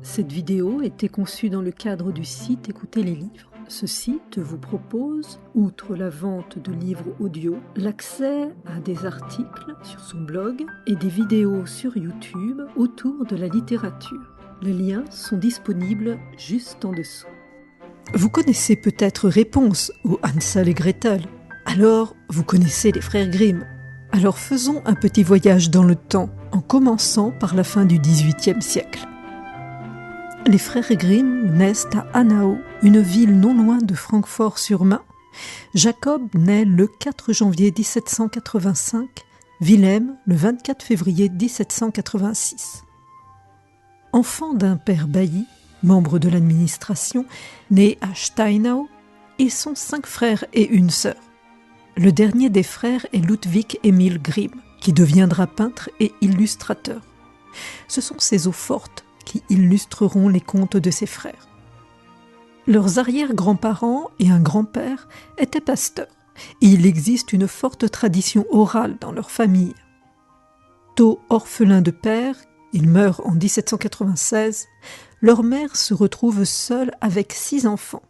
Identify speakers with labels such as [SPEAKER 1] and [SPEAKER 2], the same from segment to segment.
[SPEAKER 1] Cette vidéo était conçue dans le cadre du site Écoutez les livres. Ce site vous propose, outre la vente de livres audio, l'accès à des articles sur son blog et des vidéos sur YouTube autour de la littérature. Les liens sont disponibles juste en dessous. Vous connaissez peut-être Réponse ou Hansel et Gretel. Alors, vous connaissez les frères Grimm. Alors faisons un petit voyage dans le temps, en commençant par la fin du XVIIIe siècle. Les frères Grimm naissent à Hanau, une ville non loin de Francfort-sur-Main. Jacob naît le 4 janvier 1785, Wilhelm le 24 février 1786. Enfant d'un père bailli, membre de l'administration, né à Steinau, ils sont 5 frères et une sœur. Le dernier des frères est Ludwig Emil Grimm, qui deviendra peintre et illustrateur. Ce sont ses eaux fortes qui illustreront les contes de ses frères. Leurs arrière-grands-parents et un grand-père étaient pasteurs, et il existe une forte tradition orale dans leur famille. Tôt orphelins de père, ils meurent en 1796, leur mère se retrouve seule avec 6 enfants.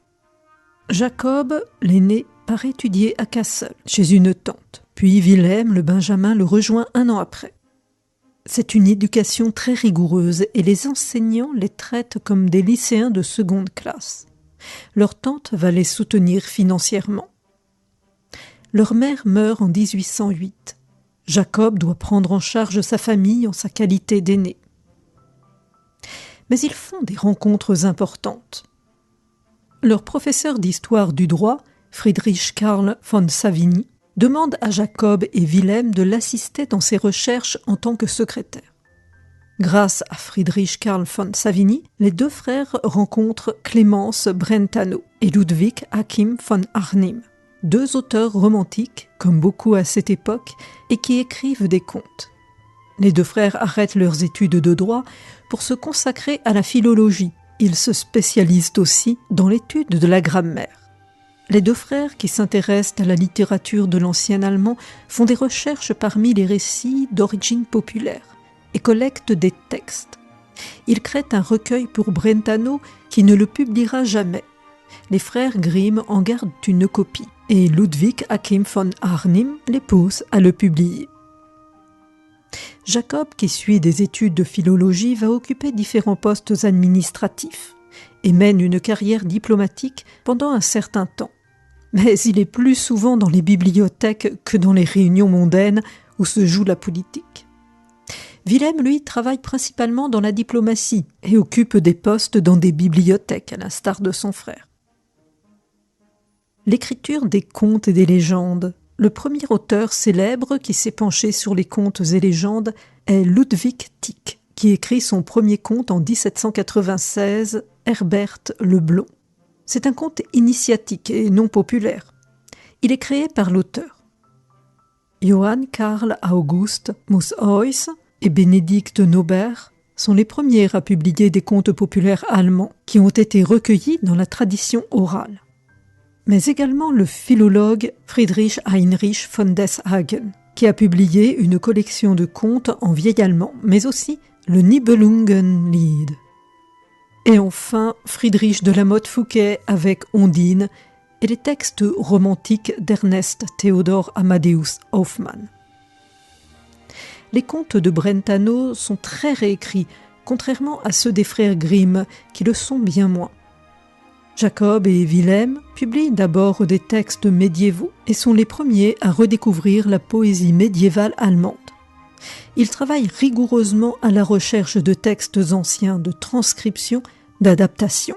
[SPEAKER 1] Jacob, l'aîné, part étudier à Kassel, chez une tante, puis Wilhelm, le benjamin, le rejoint 1 an après. C'est une éducation très rigoureuse et les enseignants les traitent comme des lycéens de seconde classe. Leur tante va les soutenir financièrement. Leur mère meurt en 1808. Jacob doit prendre en charge sa famille en sa qualité d'aîné. Mais ils font des rencontres importantes. Leur professeur d'histoire du droit, Friedrich Karl von Savigny, demande à Jacob et Wilhelm de l'assister dans ses recherches en tant que secrétaire. Grâce à Friedrich Karl von Savigny, les 2 frères rencontrent Clémence Brentano et Ludwig Achim von Arnim, 2 auteurs romantiques, comme beaucoup à cette époque, et qui écrivent des contes. Les 2 frères arrêtent leurs études de droit pour se consacrer à la philologie. Ils se spécialisent aussi dans l'étude de la grammaire. Les 2 frères qui s'intéressent à la littérature de l'ancien allemand font des recherches parmi les récits d'origine populaire et collectent des textes. Ils créent un recueil pour Brentano qui ne le publiera jamais. Les frères Grimm en gardent une copie et Ludwig Achim von Arnim les pousse à le publier. Jacob, qui suit des études de philologie, va occuper différents postes administratifs et mène une carrière diplomatique pendant un certain temps. Mais il est plus souvent dans les bibliothèques que dans les réunions mondaines où se joue la politique. Wilhelm, lui, travaille principalement dans la diplomatie et occupe des postes dans des bibliothèques, à l'instar de son frère. L'écriture des contes et des légendes. Le premier auteur célèbre qui s'est penché sur les contes et légendes est Ludwig Tieck, qui écrit son premier conte en 1796, Herbert le Blond. C'est un conte initiatique et non populaire. Il est créé par l'auteur. Johann Karl August Musshäus et Benedikt Nober sont les premiers à publier des contes populaires allemands qui ont été recueillis dans la tradition orale. Mais également le philologue Friedrich Heinrich von des Hagen, qui a publié une collection de contes en vieil allemand, mais aussi le Nibelungenlied. Et enfin, Friedrich de la Motte-Fouquet avec Ondine et les textes romantiques d'Ernest Theodor Amadeus Hoffmann. Les contes de Brentano sont très réécrits, contrairement à ceux des frères Grimm, qui le sont bien moins. Jacob et Wilhelm publient d'abord des textes médiévaux et sont les premiers à redécouvrir la poésie médiévale allemande. Ils travaillent rigoureusement à la recherche de textes anciens, de transcription, d'adaptation.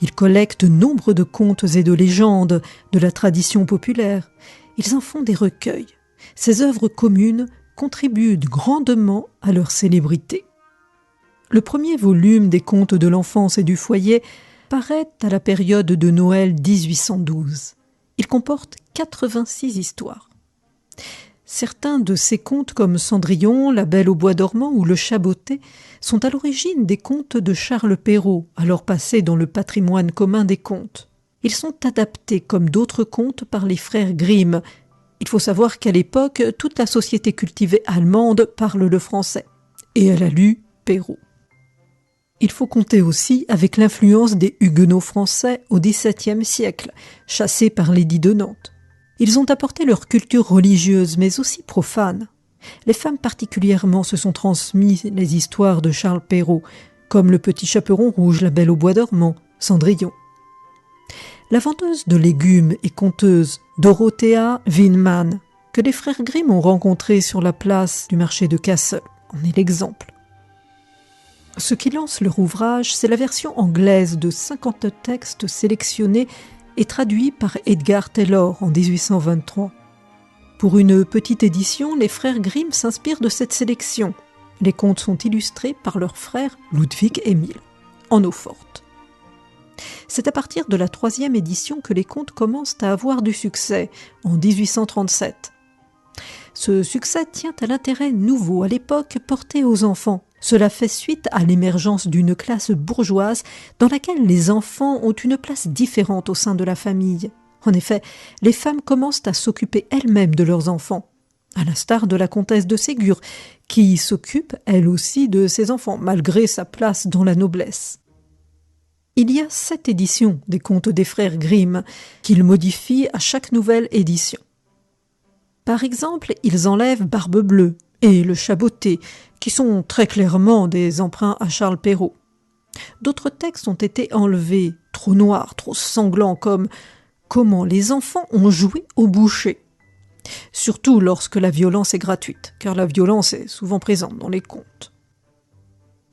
[SPEAKER 1] Ils collectent nombre de contes et de légendes de la tradition populaire. Ils en font des recueils. Ces œuvres communes contribuent grandement à leur célébrité. Le premier volume des contes de l'enfance et du foyer paraît à la période de Noël 1812. Il comporte 86 histoires. Certains de ces contes comme Cendrillon, La Belle au bois dormant ou Le Chat botté sont à l'origine des contes de Charles Perrault, alors passés dans le patrimoine commun des contes. Ils sont adaptés comme d'autres contes par les frères Grimm. Il faut savoir qu'à l'époque, toute la société cultivée allemande parle le français. Et elle a lu Perrault. Il faut compter aussi avec l'influence des huguenots français au XVIIe siècle, chassés par l'édit de Nantes. Ils ont apporté leur culture religieuse, mais aussi profane. Les femmes particulièrement se sont transmises les histoires de Charles Perrault, comme Le Petit Chaperon Rouge, La Belle au Bois dormant, Cendrillon. La vendeuse de légumes et conteuse Dorothea Winman, que les frères Grimm ont rencontrée sur la place du marché de Cassel, en est l'exemple. Ce qui lance leur ouvrage, c'est la version anglaise de 50 textes sélectionnés et traduits par Edgar Taylor en 1823. Pour une petite édition, les frères Grimm s'inspirent de cette sélection. Les contes sont illustrés par leur frère Ludwig Emil, en eau forte. C'est à partir de la 3e édition que les contes commencent à avoir du succès, en 1837. Ce succès tient à l'intérêt nouveau à l'époque porté aux enfants. Cela fait suite à l'émergence d'une classe bourgeoise dans laquelle les enfants ont une place différente au sein de la famille. En effet, les femmes commencent à s'occuper elles-mêmes de leurs enfants, à l'instar de la comtesse de Ségur, qui s'occupe elle aussi de ses enfants, malgré sa place dans la noblesse. Il y a 7 éditions des contes des frères Grimm, qu'ils modifient à chaque nouvelle édition. Par exemple, ils enlèvent Barbe Bleue et Le Chaboté, qui sont très clairement des emprunts à Charles Perrault. D'autres textes ont été enlevés, trop noirs, trop sanglants, comme « Comment les enfants ont joué au boucher », surtout lorsque la violence est gratuite, car la violence est souvent présente dans les contes.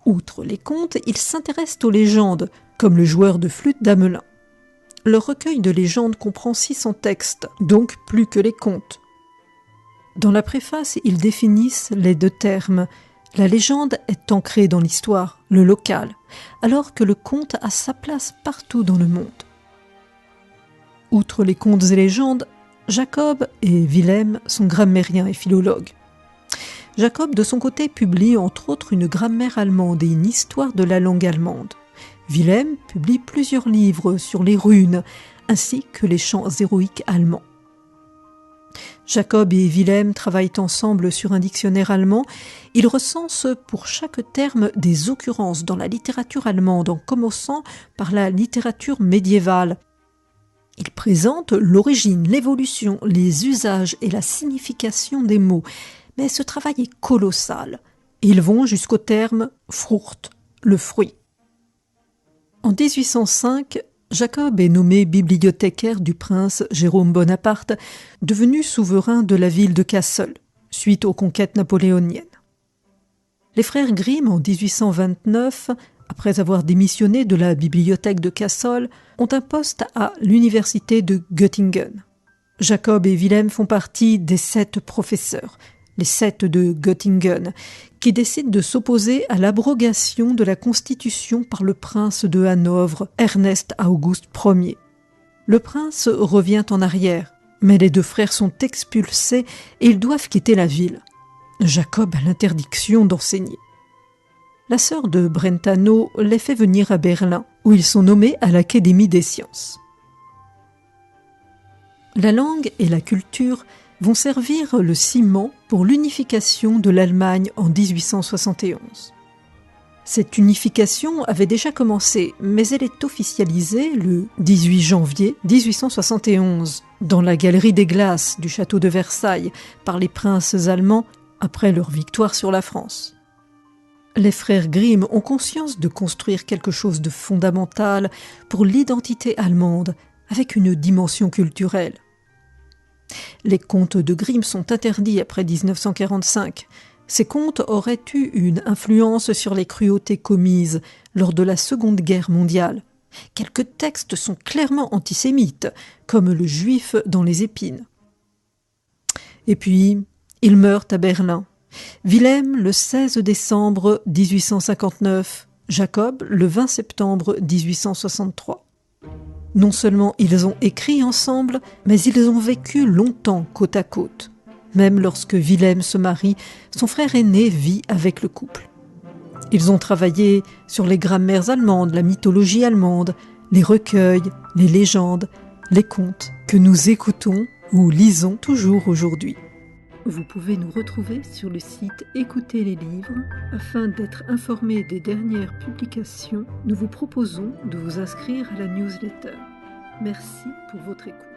[SPEAKER 1] Outre les contes, ils s'intéressent aux légendes, comme Le Joueur de flûte d'Amelin. Leur recueil de légendes comprend 600 textes, donc plus que les contes. Dans la préface, ils définissent les 2 termes. La légende est ancrée dans l'histoire, le local, alors que le conte a sa place partout dans le monde. Outre les contes et légendes, Jacob et Wilhelm sont grammairiens et philologues. Jacob, de son côté, publie entre autres une grammaire allemande et une histoire de la langue allemande. Wilhelm publie plusieurs livres sur les runes, ainsi que les chants héroïques allemands. Jacob et Wilhelm travaillent ensemble sur un dictionnaire allemand. Ils recensent pour chaque terme des occurrences dans la littérature allemande, en commençant par la littérature médiévale. Ils présentent l'origine, l'évolution, les usages et la signification des mots. Mais ce travail est colossal. Ils vont jusqu'au terme « Frucht », le fruit. En 1805, Jacob est nommé bibliothécaire du prince Jérôme Bonaparte, devenu souverain de la ville de Cassel, suite aux conquêtes napoléoniennes. Les frères Grimm, en 1829, après avoir démissionné de la bibliothèque de Cassel, ont un poste à l'université de Göttingen. Jacob et Wilhelm font partie des 7 professeurs, les 7 de Göttingen, qui décident de s'opposer à l'abrogation de la Constitution par le prince de Hanovre, Ernest Auguste Ier. Le prince revient en arrière, mais les 2 frères sont expulsés et ils doivent quitter la ville. Jacob a l'interdiction d'enseigner. La sœur de Brentano les fait venir à Berlin, où ils sont nommés à l'Académie des sciences. La langue et la culture vont servir le ciment pour l'unification de l'Allemagne en 1871. Cette unification avait déjà commencé, mais elle est officialisée le 18 janvier 1871 dans la Galerie des Glaces du château de Versailles par les princes allemands après leur victoire sur la France. Les frères Grimm ont conscience de construire quelque chose de fondamental pour l'identité allemande avec une dimension culturelle. Les contes de Grimm sont interdits après 1945. Ces contes auraient eu une influence sur les cruautés commises lors de la Seconde Guerre mondiale. Quelques textes sont clairement antisémites, comme le juif dans les épines. Et puis, ils meurent à Berlin. Wilhelm le 16 décembre 1859, Jacob le 20 septembre 1863. Non seulement ils ont écrit ensemble, mais ils ont vécu longtemps côte à côte. Même lorsque Wilhelm se marie, son frère aîné vit avec le couple. Ils ont travaillé sur les grammaires allemandes, la mythologie allemande, les recueils, les légendes, les contes que nous écoutons ou lisons toujours aujourd'hui. Vous pouvez nous retrouver sur le site Écoutez les livres. Afin d'être informé des dernières publications, nous vous proposons de vous inscrire à la newsletter. Merci pour votre écoute.